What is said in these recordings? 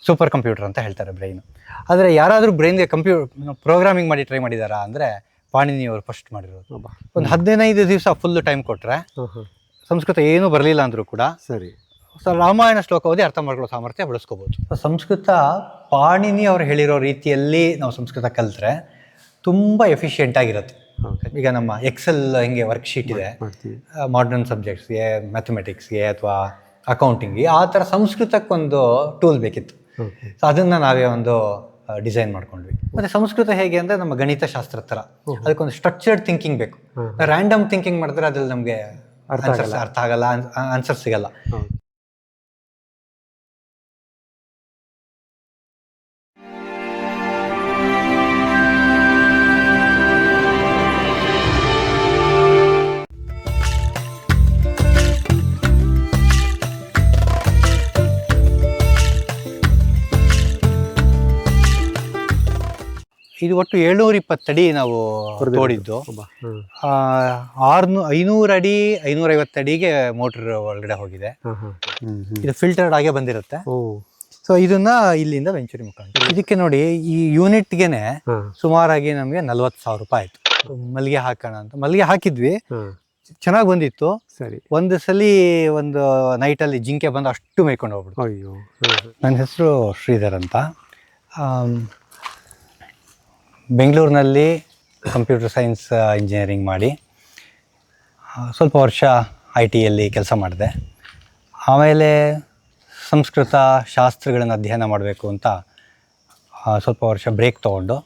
Super computer ಅಂತ ಹೇಳ್ತಾರೆ brain. ಆದರೆ ಯಾರಾದರೂ ಬ್ರೈನ್ಗೆ ಪ್ರೋಗ್ರಾಮಿಂಗ್ ಮಾಡಿ ಟ್ರೈ ಮಾಡಿದಾರಾ ಅಂದರೆ ಪಾಣಿನಿಯವರು ಫಸ್ಟ್ ಮಾಡಿರೋದು. ಒಂದು 15 ದಿವಸ ಫುಲ್ ಟೈಮ್ ಕೊಟ್ಟರೆ ಸಂಸ್ಕೃತ ಏನೂ ಬರಲಿಲ್ಲ ಅಂದರೂ ಕೂಡ ಸರಿ ರಾಮಾಯಣ ಶ್ಲೋಕ ಓದಿ ಅರ್ಥ ಮಾಡ್ಕೊಳ್ಳೋ ಸಾಮರ್ಥ್ಯ ಬೆಳೆಸ್ಕೋಬೋದು. ಸಂಸ್ಕೃತ ಪಾಣಿನಿ ಅವರು ಹೇಳಿರೋ ರೀತಿಯಲ್ಲಿ ನಾವು ಸಂಸ್ಕೃತ ಕಲಿತ್ರೆ ತುಂಬ ಎಫಿಷಿಯೆಂಟ್ ಆಗಿರುತ್ತೆ. ಈಗ ನಮ್ಮ ಎಕ್ಸೆಲ್ ಹಿಂಗೆ ವರ್ಕ್ಶೀಟ್ ಇದೆ, ಮಾಡರ್ನ್ ಸಬ್ಜೆಕ್ಟ್ಸ್ಗೆ, ಮ್ಯಾಥಮೆಟಿಕ್ಸ್ಗೆ ಅಥವಾ ಅಕೌಂಟಿಂಗ್ಗೆ, ಆ ಥರ ಸಂಸ್ಕೃತಕ್ಕೊಂದು ಟೂಲ್ ಬೇಕಿತ್ತು. ಸೊ ಅದನ್ನು ನಾವೇ ಒಂದು ಡಿಸೈನ್ ಮಾಡ್ಕೊಂಡ್ವಿ. ಮತ್ತು ಸಂಸ್ಕೃತ ಹೇಗೆ ಅಂದರೆ ನಮ್ಮ ಗಣಿತ ಶಾಸ್ತ್ರ ಥರ ಅದಕ್ಕೊಂದು ಸ್ಟ್ರಕ್ಚರ್ಡ್ ಥಿಂಕಿಂಗ್ ಬೇಕು. ರ್ಯಾಂಡಮ್ ಥಿಂಕಿಂಗ್ ಮಾಡಿದ್ರೆ ಅದ್ರಲ್ಲಿ ನಮಗೆ ಅರ್ಥ ಆಗಲ್ಲ, ಆನ್ಸರ್ ಸಿಗಲ್ಲ. ಇದು ಒಟ್ಟು 720 ಅಡಿ ನಾವು ತೋಡಿದ್ದು. 500 ಅಡಿ 550 ಅಡಿಗೆ ಮೋಟರ್ ಒಳಗಡೆ ಹೋಗಿದೆ. ಇದು ಫಿಲ್ಟರ್ಡ್ ಆಗೇ ಬಂದಿರುತ್ತೆ. ಸೊ ಇದನ್ನ ಇಲ್ಲಿಂದ ವೆಂಚುರಿ ಮುಖಾಂತರ ಇದಕ್ಕೆ ನೋಡಿ, ಈ ಯೂನಿಟ್ಗೆನೆ ಸುಮಾರಾಗಿ ನಮಗೆ 40,000 ರೂಪಾಯಿ ಆಯ್ತು. ಮಲ್ಲಿಗೆ ಹಾಕೋಣ ಅಂತ ಮಲ್ಲಿಗೆ ಹಾಕಿದ್ವಿ, ಚೆನ್ನಾಗಿ ಬಂದಿತ್ತು. ಸರಿ, ಒಂದು ಸಲ ಒಂದು ನೈಟಲ್ಲಿ ಜಿಂಕೆ ಬಂದು ಅಷ್ಟು ಮೇಯ್ಕೊಂಡು ಹೋಗ್ಬಿಡ್ತು. ಅಯ್ಯೋ. ನನ್ನ ಹೆಸರು ಶ್ರೀಧರ್ ಅಂತ. ಬೆಂಗಳೂರಿನಲ್ಲಿ ಕಂಪ್ಯೂಟರ್ ಸೈನ್ಸ್ ಇಂಜಿನಿಯರಿಂಗ್ ಮಾಡಿ ಸ್ವಲ್ಪ ವರ್ಷ IT ಯಲ್ಲಿ ಕೆಲಸ ಮಾಡಿದೆ. ಆಮೇಲೆ ಸಂಸ್ಕೃತ ಶಾಸ್ತ್ರಗಳನ್ನು ಅಧ್ಯಯನ ಮಾಡಬೇಕು ಅಂತ ಸ್ವಲ್ಪ ವರ್ಷ ಬ್ರೇಕ್ ತೊಗೊಂಡು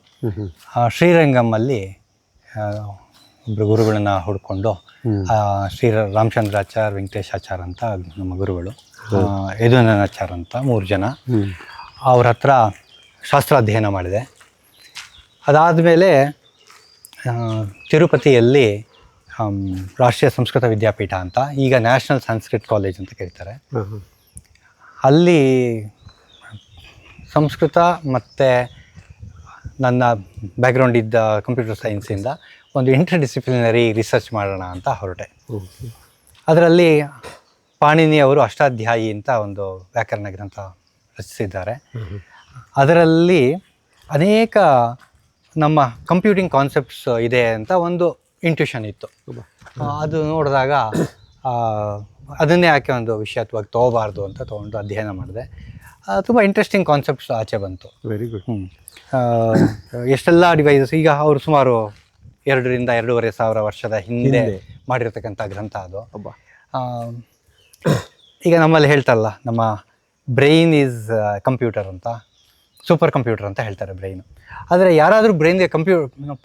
ಶ್ರೀರಂಗಮಲ್ಲಿ ಒಬ್ಬರು ಗುರುಗಳನ್ನ ಹುಡ್ಕೊಂಡು, ರಾಮಚಂದ್ರಾಚಾರ್, ವೆಂಕಟೇಶಾಚಾರ್ ಅಂತ ನಮ್ಮ ಗುರುಗಳು, ಯದುನಂದನಾಚಾರ್ ಅಂತ 3 ಜನ, ಅವ್ರ ಹತ್ರ ಶಾಸ್ತ್ರ ಅಧ್ಯಯನ ಮಾಡಿದೆ. ಅದಾದಮೇಲೆ ತಿರುಪತಿಯಲ್ಲಿ ರಾಷ್ಟ್ರೀಯ ಸಂಸ್ಕೃತ ವಿದ್ಯಾಪೀಠ ಅಂತ, ಈಗ ನ್ಯಾಷನಲ್ ಸಂಸ್ಕೃತ್ ಕಾಲೇಜ್ ಅಂತ ಕರೀತಾರೆ, ಅಲ್ಲಿ ಸಂಸ್ಕೃತ ಮತ್ತು ನನ್ನ ಬ್ಯಾಕ್ಗ್ರೌಂಡ್ ಇದ್ದ ಕಂಪ್ಯೂಟರ್ ಸೈನ್ಸಿಂದ ಒಂದು ಇಂಟರ್ ಡಿಸಿಪ್ಲಿನರಿ ರಿಸರ್ಚ್ ಮಾಡೋಣ ಅಂತ ಹೊರಟೆ. ಅದರಲ್ಲಿ ಪಾಣಿನಿ ಅವರು ಅಷ್ಟಾಧ್ಯಾಯಿ ಅಂತ ಒಂದು ವ್ಯಾಕರಣ ಗ್ರಂಥ ರಚಿಸಿದ್ದಾರೆ. ಅದರಲ್ಲಿ ಅನೇಕ ನಮ್ಮ ಕಂಪ್ಯೂಟಿಂಗ್ ಕಾನ್ಸೆಪ್ಟ್ಸ್ ಇದೆ ಅಂತ ಒಂದು ಇಂಟ್ಯೂಷನ್ ಇತ್ತು. ಅದು ನೋಡಿದಾಗ ಅದನ್ನೇ ಯಾಕೆ ಒಂದು ವಿಷಯತ್ವಾಗಿ ತೊಗೋಬಾರ್ದು ಅಂತ ತೊಗೊಂಡು ಅಧ್ಯಯನ ಮಾಡಿದೆ. ತುಂಬ ಇಂಟ್ರೆಸ್ಟಿಂಗ್ ಕಾನ್ಸೆಪ್ಟ್ಸ್ ಆಚೆ ಬಂತು. Very good. ಎಷ್ಟೆಲ್ಲ ಡಿವೈಸಸ್, ಈಗ ಅವರು ಸುಮಾರು 2,000 to 2,500 ವರ್ಷದ ಹಿಂದೆ ಮಾಡಿರ್ತಕ್ಕಂಥ ಗ್ರಂಥ ಅದು. ಈಗ ನಮ್ಮಲ್ಲಿ ಹೇಳ್ತಾರಲ್ಲ, ನಮ್ಮ ಬ್ರೈನ್ ಈಸ್ ಕಂಪ್ಯೂಟರ್ ಅಂತ, ಸೂಪರ್ ಕಂಪ್ಯೂಟರ್ ಅಂತ ಹೇಳ್ತಾರೆ ಬ್ರೈನು. ಆದರೆ ಯಾರಾದರೂ ಬ್ರೈನ್ಗೆ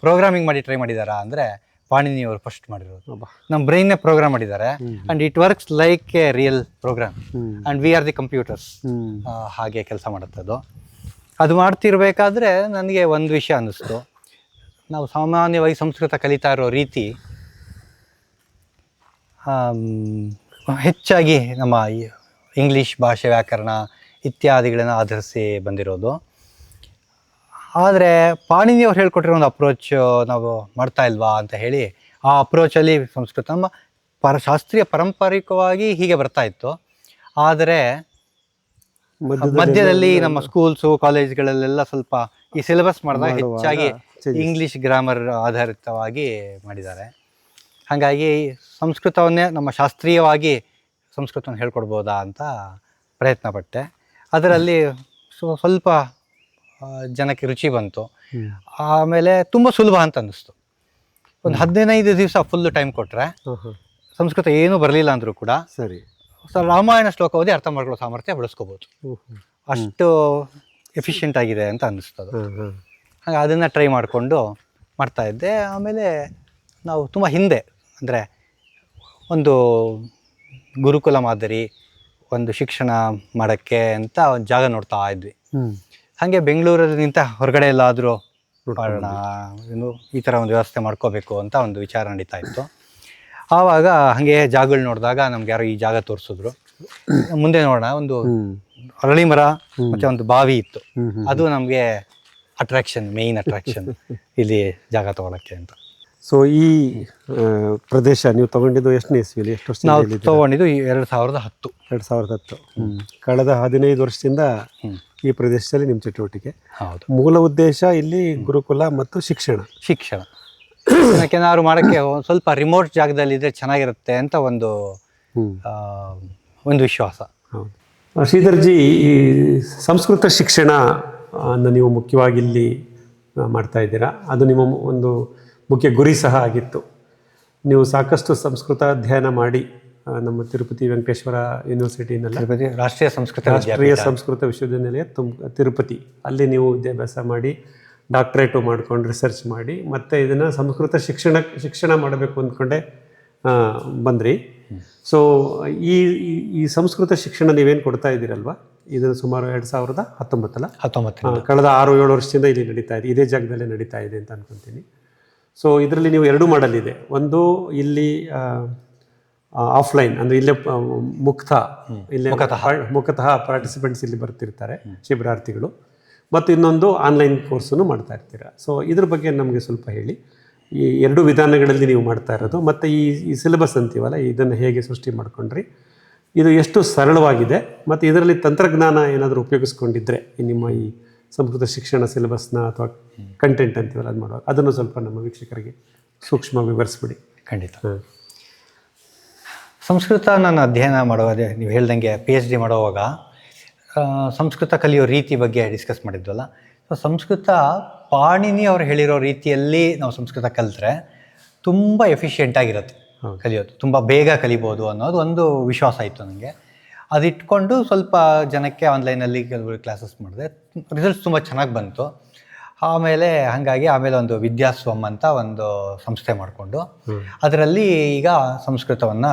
ಪ್ರೋಗ್ರಾಮಿಂಗ್ ಮಾಡಿ ಟ್ರೈ ಮಾಡಿದಾರಾ ಅಂದರೆ ಪಾಣಿನಿಯವರು ಫಸ್ಟ್ ಮಾಡಿರೋದು. ನಮ್ಮ ಬ್ರೈನ್ನೇ ಪ್ರೋಗ್ರಾಮ್ ಮಾಡಿದ್ದಾರೆ, and it works like a real program, and we are the computers. ಹಾಗೆ ಕೆಲಸ ಮಾಡುತ್ತದು. ಅದು ಮಾಡ್ತಿರ್ಬೇಕಾದ್ರೆ ನನಗೆ ಒಂದು ವಿಷಯ ಅನ್ನಿಸ್ತು. ನಾವು ಸಾಮಾನ್ಯವಾಗಿ ಸಂಸ್ಕೃತ ಕಲಿತಾ ಇರೋ ರೀತಿ ಹೆಚ್ಚಾಗಿ ನಮ್ಮ ಇಂಗ್ಲೀಷ್ ಭಾಷೆ, ವ್ಯಾಕರಣ ಇತ್ಯಾದಿಗಳನ್ನು ಆಧರಿಸಿ ಬಂದಿರೋದು. ಆದರೆ ಪಾಣಿನಿಯವ್ರು ಹೇಳ್ಕೊಟ್ಟಿರೋ ಒಂದು ಅಪ್ರೋಚ್ ನಾವು ಮಾಡ್ತಾ ಇಲ್ವಾ ಅಂತ ಹೇಳಿ, ಆ ಅಪ್ರೋಚಲ್ಲಿ ಸಂಸ್ಕೃತ ನಮ್ಮ ಶಾಸ್ತ್ರೀಯ ಪಾರಂಪರಿಕವಾಗಿ ಹೀಗೆ ಬರ್ತಾ ಇತ್ತು. ಆದರೆ ಮಧ್ಯದಲ್ಲಿ ನಮ್ಮ ಸ್ಕೂಲ್ಸು, ಕಾಲೇಜ್ಗಳಲ್ಲೆಲ್ಲ ಸ್ವಲ್ಪ ಈ ಸಿಲೆಬಸ್ ಮಾಡಿದಾಗ ಹೆಚ್ಚಾಗಿ ಇಂಗ್ಲೀಷ್ ಗ್ರಾಮರ್ ಆಧಾರಿತವಾಗಿ ಮಾಡಿದ್ದಾರೆ. ಹಾಗಾಗಿ ಸಂಸ್ಕೃತವನ್ನೇ ನಮ್ಮ ಶಾಸ್ತ್ರೀಯವಾಗಿ ಸಂಸ್ಕೃತವನ್ನು ಹೇಳ್ಕೊಡ್ಬೋದಾ ಅಂತ ಪ್ರಯತ್ನ ಪಟ್ಟೆ. ಅದರಲ್ಲಿ ಸ್ವಲ್ಪ ಜನಕ್ಕೆ ರುಚಿ ಬಂತು. ಆಮೇಲೆ ತುಂಬ ಸುಲಭ ಅಂತ ಅನ್ನಿಸ್ತು. ಒಂದು 15 ದಿವಸ ಫುಲ್ ಟೈಮ್ ಕೊಟ್ಟರೆ ಸಂಸ್ಕೃತ ಏನೂ ಬರಲಿಲ್ಲ ಅಂದರೂ ಕೂಡ ಸರಿ ರಾಮಾಯಣ ಶ್ಲೋಕ ಓದಿ ಅರ್ಥ ಮಾಡ್ಕೊಳ್ಳೋ ಸಾಮರ್ಥ್ಯ ಬೆಳೆಸ್ಕೋಬೋದು. ಅಷ್ಟು ಎಫಿಷಿಯೆಂಟ್ ಆಗಿದೆ ಅಂತ ಅನ್ನಿಸ್ತದೆ. ಹಾಗೆ ಅದನ್ನು ಟ್ರೈ ಮಾಡಿಕೊಂಡು ಮಾಡ್ತಾಯಿದ್ದೆ. ಆಮೇಲೆ ನಾವು ತುಂಬ ಹಿಂದೆ, ಅಂದರೆ ಒಂದು ಗುರುಕುಲ ಮಾದರಿ ಒಂದು ಶಿಕ್ಷಣ ಮಾಡೋಕ್ಕೆ ಅಂತ ಒಂದು ಜಾಗ ನೋಡ್ತಾ ಇದ್ವಿ. ಹಾಗೆ ಬೆಂಗಳೂರಲ್ಲಿ ನಿಂತ ಹೊರಗಡೆ ಎಲ್ಲಾದರೂ ಮಾಡೋಣ, ಈ ಥರ ಒಂದು ವ್ಯವಸ್ಥೆ ಮಾಡ್ಕೋಬೇಕು ಅಂತ ಒಂದು ವಿಚಾರ ನಡೀತಾ ಇತ್ತು. ಆವಾಗ ಹಾಗೆ ಜಾಗಗಳು ನೋಡಿದಾಗ ನಮ್ಗೆ ಯಾರೋ ಈ ಜಾಗ ತೋರಿಸಿದ್ರು. ಮುಂದೆ ನೋಡೋಣ, ಒಂದು ಅರಳಿ ಮರ ಮತ್ತು ಒಂದು ಬಾವಿ ಇತ್ತು. ಅದು ನಮಗೆ ಅಟ್ರಾಕ್ಷನ್, ಮೇಯ್ನ್ ಅಟ್ರಾಕ್ಷನ್ ಇಲ್ಲಿ ಜಾಗ ತೊಗೊಳಕ್ಕೆ ಅಂತ. ಸೊ ಈ ಪ್ರದೇಶ ನೀವು ತಗೊಂಡಿದ್ದು ಎಷ್ಟನೇ ಇಸ್ವಿಲಿ, ಎಷ್ಟು ವರ್ಷ ನಾವು ತೊಗೊಂಡಿದ್ದು 2010. 2010. ಕಳೆದ 15 ವರ್ಷದಿಂದ ಈ ಪ್ರದೇಶದಲ್ಲಿ ನಿಮ್ಮ ಚಟುವಟಿಕೆ. ಹೌದು. ಮೂಲ ಉದ್ದೇಶ ಇಲ್ಲಿ ಗುರುಕುಲ ಮತ್ತು ಶಿಕ್ಷಣ. ಏನಾದ್ರು ಮಾಡೋಕ್ಕೆ ಸ್ವಲ್ಪ ರಿಮೋಟ್ ಜಾಗದಲ್ಲಿ ಇದ್ರೆ ಚೆನ್ನಾಗಿರುತ್ತೆ ಅಂತ ಒಂದು ವಿಶ್ವಾಸ. ಹೌದು. ಶ್ರೀಧರ್ಜಿ, ಈ ಸಂಸ್ಕೃತ ಶಿಕ್ಷಣ ನೀವು ಮುಖ್ಯವಾಗಿ ಇಲ್ಲಿ ಮಾಡ್ತಾ ಇದ್ದೀರಾ. ಅದು ನಿಮ್ಮ ಒಂದು ಮುಖ್ಯ ಗುರಿ ಸಹ ಆಗಿತ್ತು. ನೀವು ಸಾಕಷ್ಟು ಸಂಸ್ಕೃತ ಅಧ್ಯಯನ ಮಾಡಿ ನಮ್ಮ ತಿರುಪತಿ ವೆಂಕಟೇಶ್ವರ ಯೂನಿವರ್ಸಿಟಿನಲ್ಲಿ ರಾಷ್ಟ್ರೀಯ ಸಂಸ್ಕೃತ ವಿಶ್ವವಿದ್ಯಾನಿಲಯ ತಿರುಪತಿ, ಅಲ್ಲಿ ನೀವು ವಿದ್ಯಾಭ್ಯಾಸ ಮಾಡಿ ಡಾಕ್ಟ್ರೇಟು ಮಾಡ್ಕೊಂಡು ರಿಸರ್ಚ್ ಮಾಡಿ ಮತ್ತೆ ಇದನ್ನು ಸಂಸ್ಕೃತ ಶಿಕ್ಷಣ ಮಾಡಬೇಕು ಅಂದ್ಕೊಂಡೆ ಬಂದ್ರಿ. ಸೊ ಈ ಸಂಸ್ಕೃತ ಶಿಕ್ಷಣ ನೀವೇನು ಕೊಡ್ತಾ ಇದ್ದೀರಲ್ವ, ಇದು ಸುಮಾರು 2019 ಕಳೆದ 6-7 ವರ್ಷದಿಂದ ಇಲ್ಲಿ ನಡೀತಾ ಇದೆ, ಇದೇ ಜಾಗದಲ್ಲೇ ನಡೀತಾ ಇದೆ ಅಂತ ಅನ್ಕೊತೀನಿ. ಸೊ ಇದರಲ್ಲಿ ನೀವು 2 ಮಾಡಲ್ ಇದೆ. ಒಂದು ಇಲ್ಲಿ ಆಫ್ಲೈನ್, ಅಂದರೆ ಇಲ್ಲೇ ಮುಖತಃ ಪಾರ್ಟಿಸಿಪೆಂಟ್ಸ್ ಇಲ್ಲಿ ಬರ್ತಿರ್ತಾರೆ, ಶಿಬಿರಾರ್ಥಿಗಳು. ಮತ್ತು ಇನ್ನೊಂದು ಆನ್ಲೈನ್ ಕೋರ್ಸನ್ನು ಮಾಡ್ತಾ ಇರ್ತೀರಾ. ಸೊ ಇದ್ರ ಬಗ್ಗೆ ನಮಗೆ ಸ್ವಲ್ಪ ಹೇಳಿ. ಈ 2 ವಿಧಾನಗಳಲ್ಲಿ ನೀವು ಮಾಡ್ತಾ ಇರೋದು, ಮತ್ತು ಈ ಸಿಲೆಬಸ್ ಅಂತೀವಲ್ಲ, ಇದನ್ನು ಹೇಗೆ ಸೃಷ್ಟಿ ಮಾಡ್ಕೊಂಡ್ರಿ, ಇದು ಎಷ್ಟು ಸರಳವಾಗಿದೆ, ಮತ್ತು ಇದರಲ್ಲಿ ತಂತ್ರಜ್ಞಾನ ಏನಾದರೂ ಉಪಯೋಗಿಸ್ಕೊಂಡಿದ್ರೆ ನಿಮ್ಮ ಈ ಸಂಸ್ಕೃತ ಶಿಕ್ಷಣ ಸಿಲೆಬಸ್ನ ಅಥವಾ ಕಂಟೆಂಟ್ ಅಂತೀವಲ್ಲ ಅದು ಮಾಡುವಾಗ ಅದನ್ನು ಸ್ವಲ್ಪ ನಮ್ಮ ವೀಕ್ಷಕರಿಗೆ ಸೂಕ್ಷ್ಮ ವಿವರಿಸ್ಬಿಡಿ. ಖಂಡಿತ. ಸಂಸ್ಕೃತ ನಾನು ಅಧ್ಯಯನ ಮಾಡುವಾಗ, ನೀವು ಹೇಳ್ದಂಗೆ PhD ಮಾಡುವಾಗ ಸಂಸ್ಕೃತ ಕಲಿಯೋ ರೀತಿ ಬಗ್ಗೆ ಡಿಸ್ಕಸ್ ಮಾಡಿದ್ವಲ್ಲ. ಸೊ ಸಂಸ್ಕೃತ ಪಾಣಿನಿ ಅವ್ರು ಹೇಳಿರೋ ರೀತಿಯಲ್ಲಿ ನಾವು ಸಂಸ್ಕೃತ ಕಲಿತ್ರೆ ತುಂಬ ಎಫಿಷಿಯೆಂಟಾಗಿರುತ್ತೆ ಕಲಿಯೋದು, ತುಂಬ ಬೇಗ ಕಲಿಬೋದು ಅನ್ನೋದು ಒಂದು ವಿಶ್ವಾಸ ಇತ್ತು ನನಗೆ. ಅದಿಟ್ಕೊಂಡು ಸ್ವಲ್ಪ ಜನಕ್ಕೆ ಆನ್ಲೈನಲ್ಲಿ ಕೆಲವು ಕ್ಲಾಸಸ್ ಮಾಡಿದೆ, ರಿಸಲ್ಟ್ಸ್ ತುಂಬ ಚೆನ್ನಾಗಿ ಬಂತು. ಆಮೇಲೆ ಒಂದು ವಿದ್ಯಾಸ್ವಮ್ ಅಂತ ಒಂದು ಸಂಸ್ಥೆ ಮಾಡಿಕೊಂಡು ಅದರಲ್ಲಿ ಈಗ ಸಂಸ್ಕೃತವನ್ನು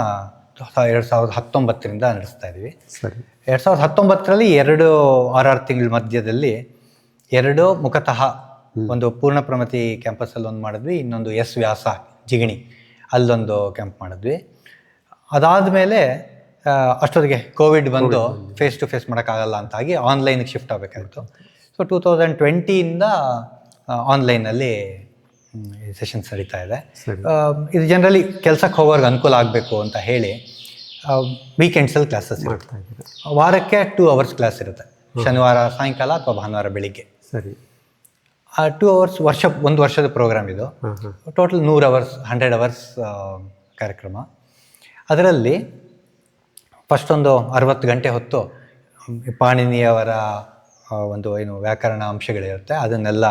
2019 ನಡೆಸ್ತಾ ಇದ್ದೀವಿ. 2019 2 ತಿಂಗಳ ಮಧ್ಯದಲ್ಲಿ 2 ಮುಖತಃ, ಒಂದು ಪೂರ್ಣಪ್ರಮತಿ ಕ್ಯಾಂಪಸ್ಸಲ್ಲಿ ಒಂದು ಮಾಡಿದ್ವಿ, ಇನ್ನೊಂದು ಎಸ್ ವ್ಯಾಸ ಜಿಗಣಿ ಅಲ್ಲೊಂದು ಕ್ಯಾಂಪ್ ಮಾಡಿದ್ವಿ. ಅದಾದಮೇಲೆ ಅಷ್ಟೊತ್ತಿಗೆ ಕೋವಿಡ್ ಬಂದು ಫೇಸ್ ಟು ಫೇಸ್ ಮಾಡೋಕ್ಕಾಗಲ್ಲ ಅಂತಾಗಿ ಆನ್ಲೈನ್ಗೆ ಶಿಫ್ಟ್ ಆಗಬೇಕಾಗಿತ್ತು. ಸೊ 2020 ಆನ್ಲೈನಲ್ಲಿ ಸೆಷನ್ಸ್ ನಡೀತಾ ಇದೆ. ಇದು ಜನರಲಿ ಕೆಲಸಕ್ಕೆ ಹೋಗೋರ್ಗೆ ಅನುಕೂಲ ಆಗಬೇಕು ಅಂತ ಹೇಳಿ ವೀಕೆಂಡ್ಸಲ್ಲಿ ಕ್ಲಾಸಸ್ ಮಾಡ್ತಾ ಇದ್ದಾರೆ. ವಾರಕ್ಕೆ 2 ಅವರ್ಸ್ ಕ್ಲಾಸ್ ಇರುತ್ತೆ, ಶನಿವಾರ ಸಾಯಂಕಾಲ ಅಥವಾ ಭಾನುವಾರ ಬೆಳಿಗ್ಗೆ. ಸರಿ. ಆ 2 ಅವರ್ಸ್ ಒಂದು ವರ್ಷದ ಪ್ರೋಗ್ರಾಮ್ ಇದು. ಟೋಟಲ್ 100 ಅವರ್ಸ್ 100 ಅವರ್ಸ್ ಕಾರ್ಯಕ್ರಮ. ಅದರಲ್ಲಿ ಫಸ್ಟ್ ಒಂದು 60 ಗಂಟೆ ಹೊತ್ತು ಪಾಣಿನಿಯವರ ಒಂದು ವ್ಯಾಕರಣ ಅಂಶಗಳಿರುತ್ತೆ, ಅದನ್ನೆಲ್ಲ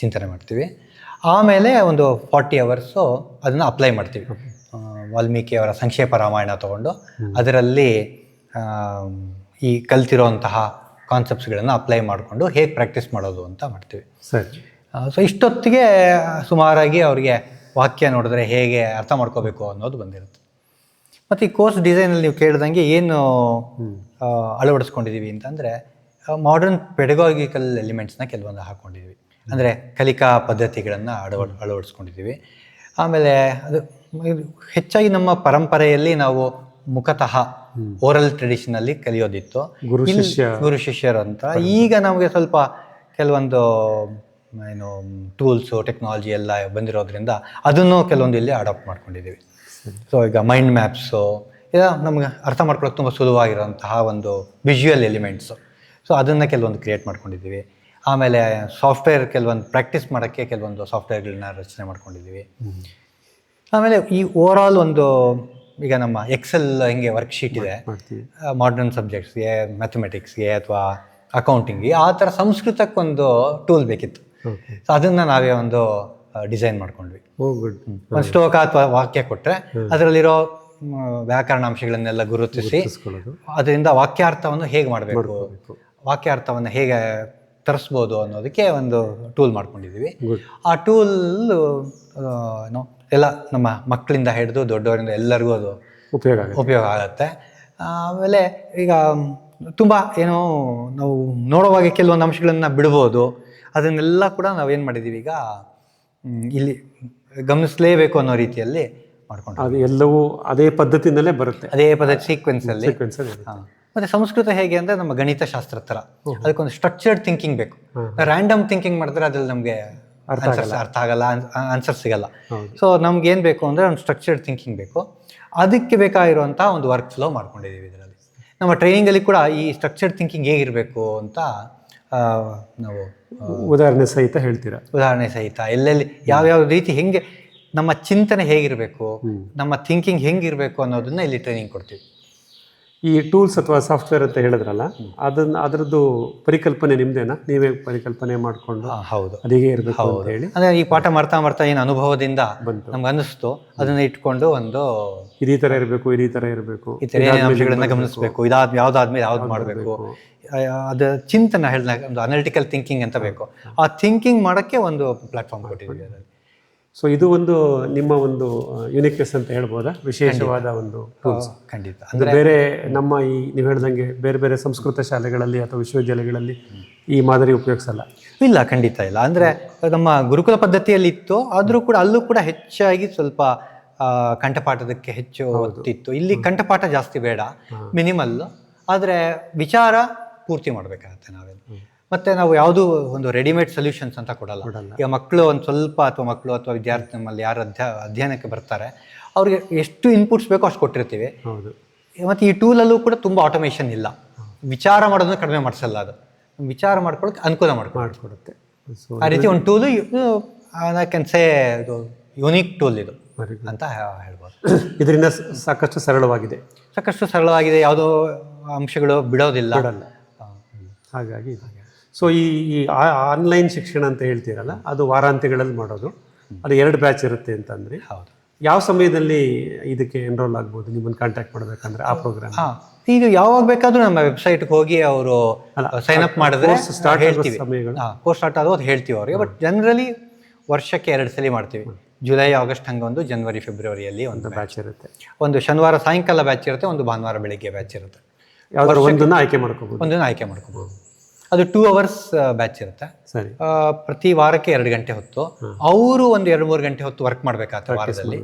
ಚಿಂತನೆ ಮಾಡ್ತೀವಿ. ಆಮೇಲೆ ಒಂದು 40 ಅವರ್ಸು ಅದನ್ನು ಅಪ್ಲೈ ಮಾಡ್ತೀವಿ. ವಾಲ್ಮೀಕಿಯವರ ಸಂಕ್ಷೇಪ ರಾಮಾಯಣ ತೊಗೊಂಡು ಅದರಲ್ಲಿ ಈ ಕಲ್ತಿರೋಂತಹ ಕಾನ್ಸೆಪ್ಟ್ಸ್ಗಳನ್ನು ಅಪ್ಲೈ ಮಾಡಿಕೊಂಡು ಹೇಗೆ ಪ್ರಾಕ್ಟೀಸ್ ಮಾಡೋದು ಅಂತ ಮಾಡ್ತೀವಿ. ಸರಿ. ಸೊ ಇಷ್ಟೊತ್ತಿಗೆ ಸುಮಾರಾಗಿ ಅವರಿಗೆ ವಾಕ್ಯ ನೋಡಿದ್ರೆ ಹೇಗೆ ಅರ್ಥ ಮಾಡ್ಕೋಬೇಕು ಅನ್ನೋದು ಬಂದಿರುತ್ತೆ. ಮತ್ತು ಈ ಕೋರ್ಸ್ ಡಿಸೈನಲ್ಲಿ ನೀವು ಕೇಳಿದಂಗೆ ಏನು ಅಳವಡಿಸ್ಕೊಂಡಿದ್ದೀವಿ ಅಂತಂದರೆ ಮಾಡರ್ನ್ ಪೆಡಗಾಗಿಕಲ್ ಎಲಿಮೆಂಟ್ಸ್ನ ಕೆಲವೊಂದು ಹಾಕ್ಕೊಂಡಿದ್ದೀವಿ. ಅಂದರೆ ಕಲಿಕಾ ಪದ್ಧತಿಗಳನ್ನು ಅಳವಡಿಸ್ಕೊಂಡಿದ್ದೀವಿ. ಆಮೇಲೆ ಅದು ಹೆಚ್ಚಾಗಿ ನಮ್ಮ ಪರಂಪರೆಯಲ್ಲಿ ನಾವು ಮುಖತಃ ಓರಲ್ ಟ್ರೆಡಿಷನಲ್ಲಿ ಕಲಿಯೋದಿತ್ತು, ಗುರು ಶಿಷ್ಯರು ಅಂತ. ಈಗ ನಮಗೆ ಸ್ವಲ್ಪ ಕೆಲವೊಂದು ಟೂಲ್ಸು ಟೆಕ್ನಾಲಜಿ ಎಲ್ಲ ಬಂದಿರೋದ್ರಿಂದ ಅದನ್ನು ಕೆಲವೊಂದು ಇಲ್ಲಿ ಅಡಾಪ್ಟ್ ಮಾಡ್ಕೊಂಡಿದ್ದೀವಿ. ಸೊ ಈಗ ಮೈಂಡ್ ಮ್ಯಾಪ್ಸು ಇಲ್ಲ ನಮ್ಗೆ ಅರ್ಥ ಮಾಡ್ಕೊಳ್ಳೋಕೆ ತುಂಬ ಸುಲಭವಾಗಿರೋಂತಹ ಒಂದು ವಿಜುವಲ್ ಎಲಿಮೆಂಟ್ಸು, ಸೊ ಅದನ್ನು ಕೆಲವೊಂದು ಕ್ರಿಯೇಟ್ ಮಾಡ್ಕೊಂಡಿದ್ದೀವಿ. ಆಮೇಲೆ ಸಾಫ್ಟ್ವೇರ್ ಕೆಲವೊಂದು ಪ್ರಾಕ್ಟೀಸ್ ಮಾಡೋಕ್ಕೆ ಕೆಲವೊಂದು ಸಾಫ್ಟ್ವೇರ್ಗಳನ್ನ ರಚನೆ ಮಾಡ್ಕೊಂಡಿದ್ದೀವಿ. ಆಮೇಲೆ ಈ ಓವರಾಲ್ ಒಂದು ಈಗ ನಮ್ಮ ಎಕ್ಸೆಲ್ ಹಿಂಗೆ ವರ್ಕ್ಶೀಟ್ ಇದೆ, ಮಾಡರ್ನ್ ಸಬ್ಜೆಕ್ಟ್ಸ್ಗೆ, ಮ್ಯಾಥಮೆಟಿಕ್ಸ್ಗೆ ಅಥವಾ ಅಕೌಂಟಿಂಗ್ಗೆ, ಆ ಥರ ಸಂಸ್ಕೃತಕ್ಕೊಂದು ಟೂಲ್ ಬೇಕಿತ್ತು. ಸೊ ಅದನ್ನು ನಾವೇ ಒಂದು ಡಿಸೈನ್ ಮಾಡ್ಕೊಂಡ್ವಿ. ಒಂದು ಶ್ಲೋಕ ಅಥವಾ ವಾಕ್ಯ ಕೊಟ್ಟರೆ ಅದರಲ್ಲಿರೋ ವ್ಯಾಕರಣಾಂಶಗಳನ್ನೆಲ್ಲ ಗುರುತಿಸಿ ಅದರಿಂದ ವಾಕ್ಯಾರ್ಥವನ್ನು ಹೇಗೆ ಮಾಡಬೇಕು, ವಾಕ್ಯಾರ್ಥವನ್ನು ಹೇಗೆ ತರಿಸ್ಬೋದು ಅನ್ನೋದಕ್ಕೆ ಒಂದು ಟೂಲ್ ಮಾಡ್ಕೊಂಡಿದ್ದೀವಿ. ಆ ಟೂಲ್ ಎಲ್ಲ ನಮ್ಮ ಮಕ್ಕಳಿಂದ ಹಿಡಿದು ದೊಡ್ಡವರಿಂದ ಎಲ್ಲರಿಗೂ ಅದು ಉಪಯೋಗ ಆಗುತ್ತೆ. ಆಮೇಲೆ ಈಗ ತುಂಬ ನಾವು ನೋಡುವಾಗ ಕೆಲವೊಂದು ಅಂಶಗಳನ್ನು ಬಿಡ್ಬೋದು, ಅದನ್ನೆಲ್ಲ ಕೂಡ ನಾವೇನು ಮಾಡಿದ್ದೀವಿ ಈಗ ಇಲ್ಲಿ ಗಮನಿಸಲೇಬೇಕು ಅನ್ನೋ ರೀತಿಯಲ್ಲಿ ಮಾಡ್ಕೊಂಡು, ಅದು ಎಲ್ಲವೂ ಅದೇ ಪದ್ಧತಿನಲ್ಲೇ ಬರುತ್ತೆ, ಅದೇ ಪದ್ಧತಿ ಸೀಕ್ವೆನ್ಸಲ್ಲಿ. ಮತ್ತು ಸಂಸ್ಕೃತ ಹೇಗೆ ಅಂದರೆ ನಮ್ಮ ಗಣಿತ ಶಾಸ್ತ್ರ ಥರ ಅದಕ್ಕೊಂದು ಸ್ಟ್ರಕ್ಚರ್ಡ್ ಥಿಂಕಿಂಗ್ ಬೇಕು. ರ್ಯಾಂಡಮ್ ಥಿಂಕಿಂಗ್ ಮಾಡಿದ್ರೆ ಅದ್ರಲ್ಲಿ ನಮಗೆ ಅರ್ಥ ಆಗಲ್ಲ, ಆನ್ಸರ್ ಸಿಗಲ್ಲ. ಸೊ ನಮ್ಗೆ ಏನು ಬೇಕು ಅಂದರೆ ಒಂದು ಸ್ಟ್ರಕ್ಚರ್ಡ್ ಥಿಂಕಿಂಗ್ ಬೇಕು. ಅದಕ್ಕೆ ಬೇಕಾಗಿರುವಂಥ ಒಂದು ವರ್ಕ್ ಫ್ಲೋ ಮಾಡ್ಕೊಂಡಿದ್ದೀವಿ ಇದರಲ್ಲಿ. ನಮ್ಮ ಟ್ರೈನಿಂಗಲ್ಲಿ ಕೂಡ ಈ ಸ್ಟ್ರಕ್ಚರ್ಡ್ ಥಿಂಕಿಂಗ್ ಹೇಗಿರಬೇಕು ಅಂತ ನಾವು ಉದಾಹರಣೆ ಸಹಿತ ಹೇಳ್ತೀರಾ? ಉದಾಹರಣೆ ಸಹಿತ ಎಲ್ಲೆಲ್ಲಿ ಯಾವ್ಯಾವ ರೀತಿ ಹೆಂಗೆ ನಮ್ಮ ಚಿಂತನೆ ಹೇಗಿರಬೇಕು, ನಮ್ಮ ಥಿಂಕಿಂಗ್ ಹೆಂಗಿರಬೇಕು ಅನ್ನೋದನ್ನ ಇಲ್ಲಿ ಟ್ರೈನಿಂಗ್ ಕೊಡ್ತೀವಿ. ಈ ಟೂಲ್ಸ್ ಅಥವಾ ಸಾಫ್ಟ್ವೇರ್ ಅಂತ ಹೇಳಿದ್ರಲ್ಲ, ಅದರದ್ದು ಪರಿಕಲ್ಪನೆ ನಿಮ್ದೇನಾ? ನೀವೇ ಪರಿಕಲ್ಪನೆ ಮಾಡಿಕೊಂಡು ಹೌದು ಅದಿಗೆ ಇರಬೇಕು ಅಂತ ಹೇಳಿ? ಅಂದರೆ ಈ ಪಾಠ ಮಾಡ್ತಾ ಏನು ಅನುಭವದಿಂದ ನಮ್ಗೆ ಅನ್ನಿಸ್ತು, ಅದನ್ನ ಇಟ್ಕೊಂಡು ಒಂದು ಇದೇ ಥರ ಇರಬೇಕು, ಇದೇ ಥರ ಇರಬೇಕು, ಈ ಥರ ಅಂಶಗಳನ್ನ ಗಮನಿಸಬೇಕು, ಯಾವ್ದಾದ್ಮೇಲೆ ಯಾವ್ದು ಮಾಡಬೇಕು, ಅದು ಚಿಂತನೆ ಹೇಳಿದ ಒಂದು ಅನಾಲಿಟಿಕಲ್ ಥಿಂಕಿಂಗ್ ಅಂತ ಬೇಕು. ಆ ಥಿಂಕಿಂಗ್ ಮಾಡೋಕ್ಕೆ ಒಂದು ಪ್ಲಾಟ್ಫಾರ್ಮ್ ಕೊಟ್ಟಿದ್ದೀವಿ ಅದರಲ್ಲಿ. ಸೊ ಇದು ಒಂದು ನಿಮ್ಮ ಒಂದು ಯುನಿಕ್ನೆಸ್ ಅಂತ ಹೇಳ್ಬೋದಾ? ವಿಶೇಷವಾದ ಒಂದು ಟೂಲ್ಸ್. ಖಂಡಿತ. ಅಂದರೆ ಬೇರೆ ನಮ್ಮ ಈ ನೀವು ಹೇಳ್ದಂಗೆ ಬೇರೆ ಬೇರೆ ಸಂಸ್ಕೃತ ಶಾಲೆಗಳಲ್ಲಿ ಅಥವಾ ವಿಶ್ವವಿದ್ಯಾಲಯಗಳಲ್ಲಿ ಈ ಮಾದರಿ ಉಪಯೋಗಿಸಲ್ಲ? ಇಲ್ಲ, ಖಂಡಿತ ಇಲ್ಲ. ಅಂದರೆ ನಮ್ಮ ಗುರುಕುಲ ಪದ್ಧತಿಯಲ್ಲಿ ಇತ್ತು, ಆದರೂ ಕೂಡ ಅಲ್ಲೂ ಕೂಡ ಹೆಚ್ಚಾಗಿ ಸ್ವಲ್ಪ ಕಂಠಪಾಠದಕ್ಕೆ ಹೆಚ್ಚು ಒತ್ತಿತ್ತು. ಇಲ್ಲಿ ಕಂಠಪಾಠ ಜಾಸ್ತಿ ಬೇಡ, ಮಿನಿಮಲ್. ಆದರೆ ವಿಚಾರ ಪೂರ್ತಿ ಮಾಡಬೇಕಾಗತ್ತೆ ನಾವೇನು. ಮತ್ತು ನಾವು ಯಾವುದೂ ಒಂದು ರೆಡಿಮೇಡ್ ಸೊಲ್ಯೂಷನ್ಸ್ ಅಂತ ಕೊಡಲ್ಲ. ಈಗ ಮಕ್ಕಳು ಒಂದು ಸ್ವಲ್ಪ ಅಥವಾ ವಿದ್ಯಾರ್ಥಿ ನಮ್ಮಲ್ಲಿ ಯಾರು ಅಧ್ಯಯನಕ್ಕೆ ಬರ್ತಾರೆ, ಅವ್ರಿಗೆ ಎಷ್ಟು ಇನ್ಪುಟ್ಸ್ ಬೇಕೋ ಅಷ್ಟು ಕೊಟ್ಟಿರ್ತೀವಿ. ಮತ್ತು ಈ ಟೂಲಲ್ಲೂ ಕೂಡ ತುಂಬ ಆಟೋಮೇಷನ್ ಇಲ್ಲ. ವಿಚಾರ ಮಾಡೋದನ್ನ ಕಡಿಮೆ ಮಾಡಿಸಲ್ಲ, ಅದು ವಿಚಾರ ಮಾಡ್ಕೊಳ್ಳೋಕೆ ಅನುಕೂಲ ಮಾಡಿಕೊಡುತ್ತೆ. ಆ ರೀತಿ ಒಂದು ಟೂಲು ಐ ಕ್ಯಾನ್ ಸೇ ಇದು ಯುನೀಕ್ ಟೂಲ್ ಇದು ಅಂತ ಹೇಳ್ಬೋದು. ಇದರಿಂದ ಸಾಕಷ್ಟು ಸರಳವಾಗಿದೆ, ಯಾವುದೋ ಅಂಶಗಳು ಬಿಡೋದಿಲ್ಲ. ಹಾಗಾಗಿ ಸೊ ಈ ಆನ್ಲೈನ್ ಶಿಕ್ಷಣ ಅಂತ ಹೇಳ್ತೀರಲ್ಲ, ಅದು ವಾರಾಂತ್ಯಗಳಲ್ಲಿ ಮಾಡೋದು, ಅದು 2 ಬ್ಯಾಚ್ ಇರುತ್ತೆ ಅಂತಂದ್ರೆ. ಹೌದು. ಯಾವ ಸಮಯದಲ್ಲಿ ಇದಕ್ಕೆ ಎನ್ರೋಲ್ ಆಗ್ಬೋದು ನಿಮ್ಮನ್ನು ಕಾಂಟ್ಯಾಕ್ಟ್ ಮಾಡಬೇಕಂದ್ರೆ ಆ ಪ್ರೋಗ್ರಾಮ್? ಇದು ಯಾವಾಗ ಬೇಕಾದ್ರೂ ನಮ್ಮ ವೆಬ್ಸೈಟ್ಗೆ ಹೋಗಿ ಅವರು ಸೈನ್ ಅಪ್ ಮಾಡಿದ್ರೆ ಹೇಳ್ತೀವಿ. ಕೋರ್ಸ್ ಸ್ಟಾರ್ಟ್ ಆಗೋದು ಹೇಳ್ತೀವಿ ಅವ್ರಿಗೆ. ಬಟ್ ಜನರಲಿ ವರ್ಷಕ್ಕೆ 2 ಸಲ ಮಾಡ್ತೀವಿ. ಜುಲೈ ಆಗಸ್ಟ್ ಹಂಗೊಂದು, ಜನವರಿ ಫೆಬ್ರವರಿಯಲ್ಲಿ ಒಂದು ಬ್ಯಾಚ್ ಇರುತ್ತೆ. ಒಂದು ಶನಿವಾರ ಸಾಯಂಕಾಲ ಬ್ಯಾಚ್ ಇರುತ್ತೆ, ಒಂದು ಭಾನುವಾರ ಬೆಳಿಗ್ಗೆ ಬ್ಯಾಚ್ ಇರುತ್ತೆ. ಯಾವ್ದಾದ್ರು ಒಂದನ್ನು ಆಯ್ಕೆ ಮಾಡ್ಕೋಬಹುದು. ಅದು 2 hours ಬ್ಯಾಚ್ ಇರುತ್ತೆ. ಸರಿ. ಪ್ರತಿ ವಾರಕ್ಕೆ 2 ಗಂಟೆ ಹೊತ್ತು ಅವರು ಒಂದು 2-3 ಗಂಟೆ ಹೊತ್ತು ವರ್ಕ್ ಮಾಡಬೇಕಾಗ್ತದೆ ವಾರದಲ್ಲಿ.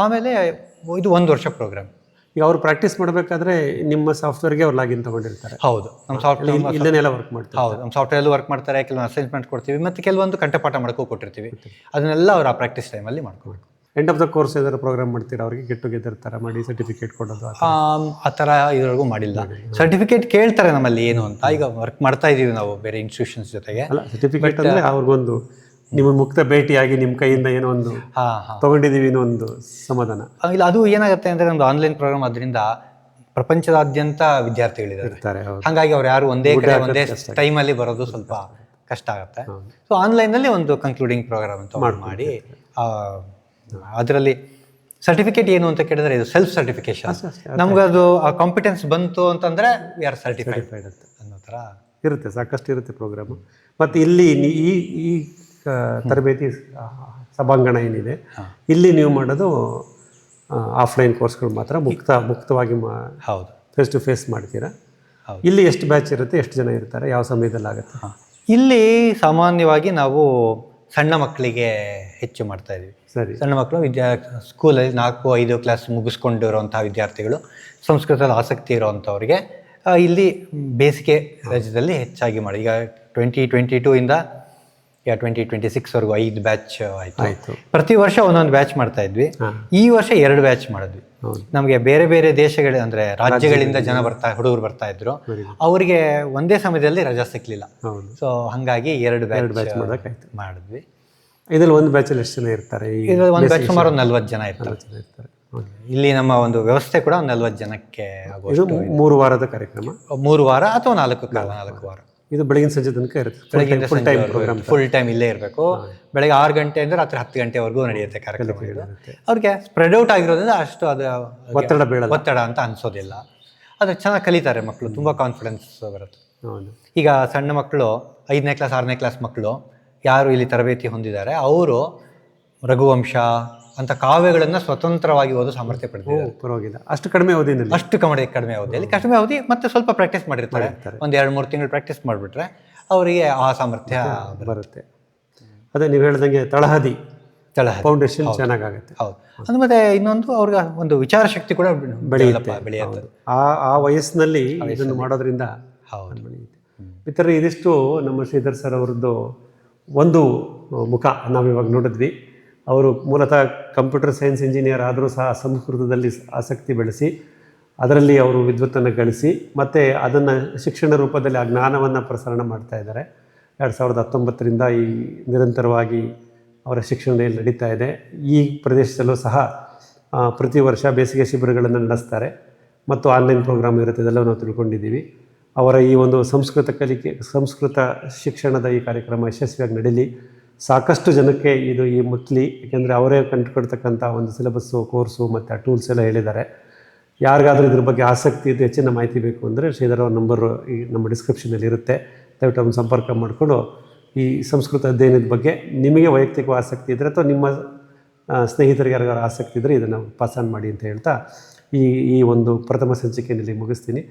ಆಮೇಲೆ ಇದು 1 ವರ್ಷ ಪ್ರೋಗ್ರಾಮ್. ಈಗ ಅವ್ರು ಪ್ರಾಕ್ಟೀಸ್ ಮಾಡಬೇಕಾದ್ರೆ ನಿಮ್ಮ ಸಾಫ್ಟ್ವೇರ್ಗೆ ಅವ್ರು ಲಾಗಿನ್ ತಗೊಂಡಿರ್ತಾರೆ? ಹೌದು, ನಮ್ಮ ಸಾಫ್ಟ್ವೇರ್ ಇಲ್ಲೇನೆಲ್ಲ ವರ್ಕ್ ಮಾಡ್ತಾರೆ. ಹೌದು, ನಮ್ಮ ಸಾಫ್ಟ್ವೇರ್ ವರ್ಕ್ ಮಾಡ್ತಾರೆ. ಕೆಲವೊಂದು ಅಸೈನ್ಮೆಂಟ್ ಕೊಡ್ತೀವಿ, ಮತ್ತು ಕೆಲವೊಂದು ಕಂಠಪಾಠ ಮಾಡ್ಕೋ ಕೊಟ್ಟಿರ್ತೀವಿ. ಅದನ್ನೆಲ್ಲ ಅವರು ಆ ಪ್ರಾಕ್ಟೀಸ್ ಟೈಮಲ್ಲಿ ಮಾಡ್ಕೋಬೇಕು. ಎಂಡ್ ಆಫ್ ದ ಕೋರ್ಸ್ ಏನಾದ್ರು ಪ್ರೋಗ್ರಾಮ್ ಮಾಡ್ತೀರಾ ಅವ್ರಿಗೆ? ಗೆಟ್ ಟುಗೆದರ್ ಥರ ಮಾಡಿ ಸರ್ಟಿಫಿಕೇಟ್ ಕೊಡೋದು ಆ ಥರ ಇದುವರೆಗೂ ಮಾಡಿಲ್ಲ. ಸರ್ಟಿಫಿಕೇಟ್ ಕೇಳ್ತಾರೆ ನಮ್ಮಲ್ಲಿ ಏನು ಅಂತ. ಈಗ ವರ್ಕ್ ಮಾಡ್ತಾ ಇದ್ದೀವಿ ನಾವು ಬೇರೆ ಇನ್ಸ್ಟಿಟ್ಯೂಷನ್ಸ್ ಜೊತೆಗೆ. ಅಲ್ಲ, ಸರ್ಟಿಫಿಕೇಟ್ ಅಂದರೆ ಅವ್ರಿಗೊಂದು ನಿಮ್ಮ ಮುಕ್ತ ಭೇಟಿಯಾಗಿ ನಿಮ್ಮ ಕೈಯಿಂದ ಏನೋ ಒಂದು ತಗೊಂಡಿದ್ದೀವಿ ಅನ್ನೋ ಒಂದು ಸಮಾಧಾನ. ಇಲ್ಲ, ಅದು ಏನಾಗುತ್ತೆ ಅಂದರೆ ನಮ್ದು ಆನ್ಲೈನ್ ಪ್ರೋಗ್ರಾಮ್, ಅದರಿಂದ ಪ್ರಪಂಚದಾದ್ಯಂತ ವಿದ್ಯಾರ್ಥಿಗಳಿದ್ದಾರೆ. ಹಾಗಾಗಿ ಅವ್ರು ಯಾರು ಒಂದೇ ಟೈಮಲ್ಲಿ ಬರೋದು ಸ್ವಲ್ಪ ಕಷ್ಟ ಆಗುತ್ತೆ. ಸೊ ಆನ್ಲೈನಲ್ಲಿ ಒಂದು ಕನ್ಕ್ಲೂಡಿಂಗ್ ಪ್ರೋಗ್ರಾಮ್ ಅಂತ ಮಾಡಿ, ಅದರಲ್ಲಿ ಸರ್ಟಿಫಿಕೇಟ್ ಏನು ಅಂತ ಕೇಳಿದ್ರೆ ಇದು ಸೆಲ್ಫ್ ಸರ್ಟಿಫಿಕೇಶನ್. ನಮ್ಗದು ಆ ಕಾಂಪಿಟೆನ್ಸ್ ಬಂತು ಅಂತಂದ್ರೆ ವಿ ಆರ್ ಸರ್ಟಿಫೈಡ್ ಅನ್ನೋ ಥರ ಇರುತ್ತೆ. ಸಾಕಷ್ಟು ಇರುತ್ತೆ ಪ್ರೋಗ್ರಾಮು. ಮತ್ತು ಇಲ್ಲಿ ಈ ತರಬೇತಿ ಸಭಾಂಗಣ ಏನಿದೆ, ಇಲ್ಲಿ ನೀವು ಮಾಡೋದು ಆಫ್ಲೈನ್ ಕೋರ್ಸ್ಗಳು ಮಾತ್ರ ಮುಕ್ತವಾಗಿ ಹೌದು, ಫೇಸ್ ಟು ಫೇಸ್ ಮಾಡ್ತೀರಾ? ಇಲ್ಲಿ ಎಷ್ಟು ಬ್ಯಾಚ್ ಇರುತ್ತೆ, ಎಷ್ಟು ಜನ ಇರ್ತಾರೆ, ಯಾವ ಸಮಯದಲ್ಲಿ ಆಗುತ್ತೆ? ಇಲ್ಲಿ ಸಾಮಾನ್ಯವಾಗಿ ನಾವು ಸಣ್ಣ ಮಕ್ಕಳಿಗೆ ಹೆಚ್ಚು ಮಾಡ್ತಾ ಇದ್ವಿ. ಸರಿ. ಸಣ್ಣ ಮಕ್ಕಳು ಸ್ಕೂಲಲ್ಲಿ 4-5 ಕ್ಲಾಸ್ ಮುಗಿಸ್ಕೊಂಡಿರೋಂಥ ವಿದ್ಯಾರ್ಥಿಗಳು, ಸಂಸ್ಕೃತದಲ್ಲಿ ಆಸಕ್ತಿ ಇರೋವಂಥವ್ರಿಗೆ ಇಲ್ಲಿ ಬೇಸಿಗೆ ರಾಜ್ಯದಲ್ಲಿ ಹೆಚ್ಚಾಗಿ ಮಾಡಿ. ಈಗ 2022 2026ವರೆಗೂ 5 ಬ್ಯಾಚ್ ಆಯಿತು. ಪ್ರತಿ ವರ್ಷ ಒಂದೊಂದು ಬ್ಯಾಚ್ ಮಾಡ್ತಾ ಇದ್ವಿ. ಈ ವರ್ಷ 2 ಬ್ಯಾಚ್ ಮಾಡಿದ್ವಿ. ನಮಗೆ ಬೇರೆ ಬೇರೆ ದೇಶಗಳ ಅಂದರೆ ರಾಜ್ಯಗಳಿಂದ ಹುಡುಗರು ಬರ್ತಾ ಇದ್ರು. ಅವರಿಗೆ ಒಂದೇ ಸಮಯದಲ್ಲಿ ರಜಾ ಸಿಕ್ಲಿಲ್ಲ. ಸೊ ಹಾಗಾಗಿ 2 ಬ್ಯಾಚ್ ಮಾಡಿದ್ವಿ. ಇದರಲ್ಲಿ ಒಂದು ಬ್ಯಾಚಲ್ಲಿ ಎಷ್ಟು ಜನ ಇರ್ತಾರೆ? ಇದರಲ್ಲಿ ಒಂದು ಬ್ಯಾಚ್ ಸುಮಾರು 40 ಜನ ಇರ್ತಾರೆ. ಇಲ್ಲಿ ನಮ್ಮ ಒಂದು ವ್ಯವಸ್ಥೆ ಕೂಡ 40 ಜನಕ್ಕೆ ಆಗುವುದು. 3 ವಾರದ ಕಾರ್ಯಕ್ರಮ? 3 ವಾರ ಅಥವಾ 4 ವಾರ. ಇದು ಬೆಳಗಿನ ಸಂಜೆ ತನಕ ಇರುತ್ತೆ. ಬೆಳಗಿನ ಫುಲ್ ಟೈಮ್ ಇಲ್ಲೇ ಇರಬೇಕು. ಬೆಳಗ್ಗೆ 6 ಗಂಟೆಯಿಂದ ರಾತ್ರಿ 10 ಗಂಟೆವರೆಗೂ ನಡೆಯುತ್ತೆ ಕಾರ್ಯಕ್ರಮ. ಅವ್ರಿಗೆ ಸ್ಪ್ರೆಡ್ ಔಟ್ ಆಗಿರೋದ್ರಿಂದ ಅಷ್ಟು ಅದು ಒತ್ತಡ ಅಂತ ಅನ್ಸೋದಿಲ್ಲ. ಅದು ಚೆನ್ನಾಗಿ ಕಲಿತಾರೆ ಮಕ್ಕಳು, ತುಂಬ ಕಾನ್ಫಿಡೆನ್ಸ್ ಬರುತ್ತೆ. ಈಗ ಸಣ್ಣ ಮಕ್ಕಳು 5ನೇ ಕ್ಲಾಸ್ 6ನೇ ಕ್ಲಾಸ್ ಮಕ್ಕಳು ಯಾರು ಇಲ್ಲಿ ತರಬೇತಿ ಹೊಂದಿದ್ದಾರೆ, ಅವರು ರಘುವಂಶ ಅಂತ ಕಾವ್ಯಗಳನ್ನು ಸ್ವತಂತ್ರವಾಗಿ ಓದೋ ಸಾಮರ್ಥ್ಯ ಪಡೆದಿದ್ದಾರೆ. ಪರವಾಗಿಲ್ಲ, ಅಷ್ಟು ಕಡಿಮೆ ಅವಧಿಯಲ್ಲಿ. ಕಡಿಮೆ ಅವಧಿ ಮತ್ತೆ ಸ್ವಲ್ಪ ಪ್ರಾಕ್ಟೀಸ್ ಮಾಡಿರ್ತಾರೆ. ಒಂದು 2-3 ತಿಂಗಳು ಪ್ರಾಕ್ಟೀಸ್ ಮಾಡಿಬಿಟ್ರೆ ಅವರಿಗೆ ಆ ಸಾಮರ್ಥ್ಯ ಬರುತ್ತೆ. ಅದೇ ನೀವು ಹೇಳ್ದಂಗೆ ತಳಹದಿ ಫೌಂಡೇಶನ್ ಚೆನ್ನಾಗುತ್ತೆ. ಹೌದು. ಅದು ಮತ್ತೆ ಇನ್ನೊಂದು ಅವ್ರಿಗೆ ಒಂದು ವಿಚಾರ ಶಕ್ತಿ ಕೂಡ ಬೆಳೆಯುತ್ತೆ. ಆ ವಯಸ್ಸಿನಲ್ಲಿ ಇದನ್ನು ಮಾಡೋದ್ರಿಂದ ಬೆಳೆಯುತ್ತೆ. ಇತರ ಇದಿಷ್ಟು ನಮ್ಮ ಶ್ರೀಧರ್ ಸರ್ ಅವರದ್ದು ಒಂದು ಮುಖ ನಾವಿವಾಗ ನೋಡಿದ್ವಿ. ಅವರು ಮೂಲತಃ ಕಂಪ್ಯೂಟರ್ ಸೈನ್ಸ್ ಇಂಜಿನಿಯರ್ ಆದರೂ ಸಹ ಸಂಸ್ಕೃತದಲ್ಲಿ ಆಸಕ್ತಿ ಬೆಳೆಸಿ ಅದರಲ್ಲಿ ಅವರು ವಿದ್ವತ್ತನ್ನು ಗಳಿಸಿ ಮತ್ತು ಅದನ್ನು ಶಿಕ್ಷಣ ರೂಪದಲ್ಲಿ ಆ ಜ್ಞಾನವನ್ನು ಪ್ರಸರಣ ಮಾಡ್ತಾ ಇದ್ದಾರೆ. 2019ರಿಂದ ಈ ನಿರಂತರವಾಗಿ ಅವರ ಶಿಕ್ಷಣ ನಡೀತಾ ಇದೆ. ಈ ಪ್ರದೇಶದಲ್ಲೂ ಸಹ ಪ್ರತಿ ವರ್ಷ ಬೇಸಿಗೆ ಶಿಬಿರಗಳನ್ನು ನಡೆಸ್ತಾರೆ ಮತ್ತು ಆನ್ಲೈನ್ ಪ್ರೋಗ್ರಾಮ್ ಇರುತ್ತೆ, ಇದೆಲ್ಲವೂ ನಾವು ತಿಳ್ಕೊಂಡಿದ್ದೀವಿ. ಅವರ ಈ ಒಂದು ಸಂಸ್ಕೃತ ಶಿಕ್ಷಣದ ಈ ಕಾರ್ಯಕ್ರಮ ಯಶಸ್ವಿಯಾಗಿ ನಡೀಲಿ, ಸಾಕಷ್ಟು ಜನಕ್ಕೆ ಇದು ಈ ಮುಟ್ಲಿ. ಏಕೆಂದರೆ ಅವರೇ ಕಂಡುಕೊಡ್ತಕ್ಕಂಥ ಒಂದು ಸಿಲೆಬಸ್ಸು, ಕೋರ್ಸು ಮತ್ತು ಆ ಟೂಲ್ಸ್ ಎಲ್ಲ ಹೇಳಿದ್ದಾರೆ. ಯಾರಿಗಾದರೂ ಇದ್ರ ಬಗ್ಗೆ ಆಸಕ್ತಿ ಇದ್ದು ಹೆಚ್ಚಿನ ಮಾಹಿತಿ ಬೇಕು ಅಂದರೆ ಶ್ರೀಧರ್ ಅವ್ರ ನಂಬರು ಈ ನಮ್ಮ ಡಿಸ್ಕ್ರಿಪ್ಷನಲ್ಲಿ ಇರುತ್ತೆ. ದಯವಿಟ್ಟು ಅವ್ರನ್ನ ಸಂಪರ್ಕ ಮಾಡಿಕೊಂಡು ಈ ಸಂಸ್ಕೃತ ಅಧ್ಯಯನದ ಬಗ್ಗೆ ನಿಮಗೆ ವೈಯಕ್ತಿಕ ಆಸಕ್ತಿ ಇದ್ದರೆ ಅಥವಾ ನಿಮ್ಮ ಸ್ನೇಹಿತರಿಗೆ ಯಾರಿಗಾರು ಆಸಕ್ತಿ ಇದ್ದರೆ ಇದನ್ನು ಪಾಸ್ ಆನ್ ಮಾಡಿ ಅಂತ ಹೇಳ್ತಾ ಈ ಒಂದು ಪ್ರಥಮ ಸಂಚಿಕೆಯಲ್ಲಿ ಮುಗಿಸ್ತೀನಿ.